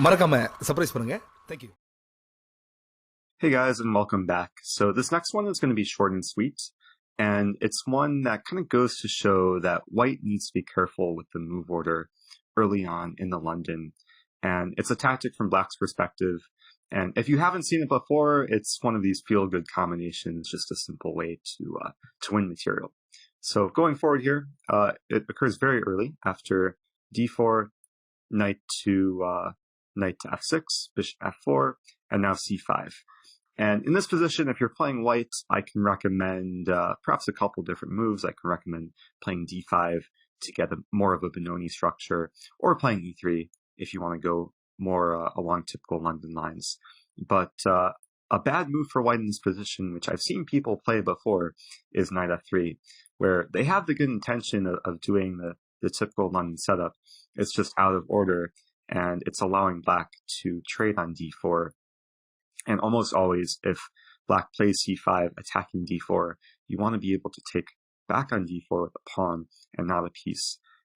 மறக்காம சர்ப்ரைஸ் பண்ணுங்க. Thank you. Hey guys, and welcome back. So this next one is going to be short and sweet, and it's one that kind of goes to show that white needs to be careful with the move order early on in the London. And it's a tactic from black's perspective. And if you haven't seen it before, it's one of these feel-good combinations, just a simple way to win material. So going forward here, it occurs very early after d4, knight to f6, bishop f4, and now c5. And in this position, if you're playing white, I can recommend perhaps a couple different moves. I can recommend playing d5 to get more of a Benoni structure, or playing e3 if you want to go more along typical London lines. But a bad move for white in this position, which I've seen people play before, is knight f3, where they have the good intention of doing the typical London setup. It's just out of order, and it's allowing black to trade on d4. And almost always, if black plays c5, attacking d4, you want to be able to take back on d4 with a pawn and not a piece.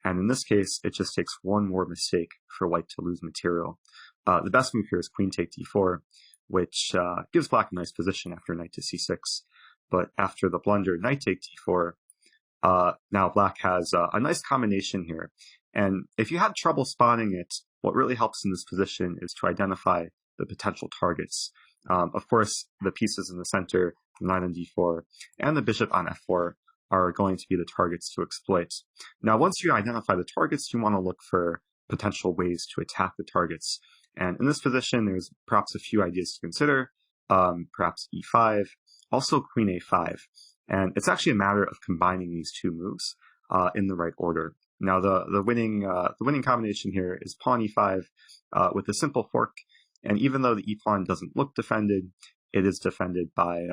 And in this case, it just takes one more mistake for white to lose material. The best move here is queen take d4, which gives black a nice position after knight to c6. But after the blunder knight take d4, now black has a nice combination here. And if you had trouble spotting it, what really helps in this position is to identify the potential targets. Of course, the pieces in the center, the knight on d4, and the bishop on f4 are going to be the targets to exploit. Now, once you identify the targets, you want to look for potential ways to attack the targets. And in this position, there's perhaps a few ideas to consider, perhaps e5, also queen a5. And it's actually a matter of combining these two moves in the right order. Now, the winning combination here is pawn e5 with a simple fork. And even though the e-pawn doesn't look defended, it is defended by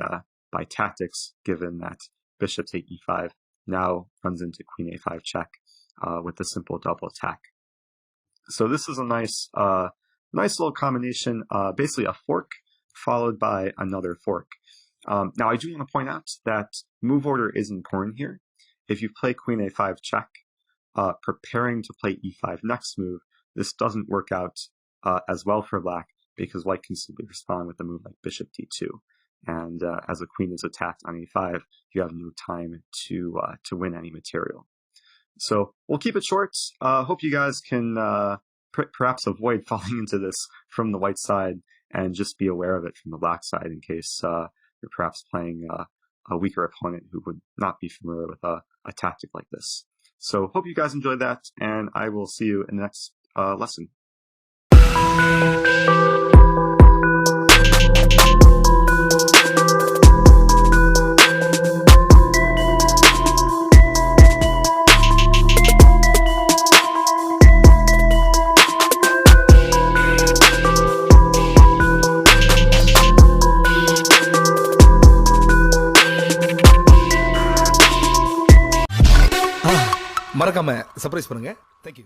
tactics, given that bishop take e5 now runs into queen a5 check with a simple double attack. So this is a nice little combination, basically a fork followed by another fork. Now I do want to point out that move order is important here. If you play queen a5 check, preparing to play e5 next move, this doesn't work out as well for black, because white can simply respond with a move like bishop d2. And as the queen is attacked on e5, you have no time to win any material. So we'll keep it short. Hope you guys can perhaps avoid falling into this from the white side, and just be aware of it from the black side in case you're perhaps playing a weaker opponent who would not be familiar with a tactic like this. So hope you guys enjoyed that, and I will see you in the next lesson. மறக்காம surprise பண்ணுங்க. Thank you.